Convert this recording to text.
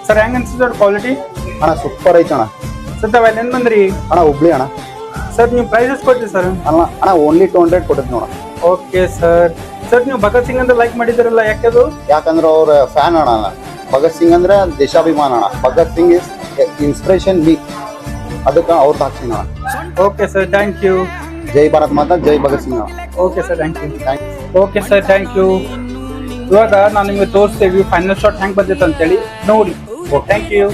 Sir ಹೆಂಗ್ ಅನ್ಸುತ್ತೆ quality? ಅಣ್ಣ ಸೂಪರ್ ಐತೆ ಅಣ್ಣ. ಸರ್ ತಾವ್ ಎಲ್ಲಿಂದ ಬಂದ್ರಿ? ಅಣ್ಣ ಹುಬ್ಳಿ ಅಣ್ಣ. ಸರ್ ನೀವು ಪ್ರೈಸಸ್ ಕೊಡ್ತೀವಿ ಸರ್? ಅಣ್ಣ ಓನ್ಲಿ 200 ಕೊಟ್ಟಿದ್ ನೋಡ. Okay sir. ಸರ್ ನೀವು ಭಗತ್ ಸಿಂಗ್ ಅಂದ್ರೆ ಲೈಕ್ ಮಾಡಿದಿರಲ್ಲ, ಯಾಕದು? ಯಾಕಂದ್ರೆ ಅವ್ರ ಫ್ಯಾನ್ ಅಣ್ಣ. ಭಗತ್ ಸಿಂಗ್ ಅಂದ್ರೆ ದೇಶಾಭಿಮಾನ ಅಣ್ಣ. Bhagat Singh is inspiration me, ಅದಕ್ಕೆ ಅವ್ರದ್ದು ಹಾಕ್ತೀನಿ ಅಣ್ಣ. Okay sir, thank you. ಜೈ ಭಾರತ್ ಮಾತಾ, ಜೈ ಭಗತ್ ಸಿಂಗ್ ಅಣ್ಣ. Okay sir, thank you. Okay sir, thank you. ಇವಾಗ ನಾನು ನಿಮಗೆ ತೋರಿಸ್ತೇವೆ ಫೈನಲ್ ಶಾಟ್ ಹೆಂಗೆ ಬಂದಿತ್ತು ಅಂತೇಳಿ ನೋಡಿ. Thank you.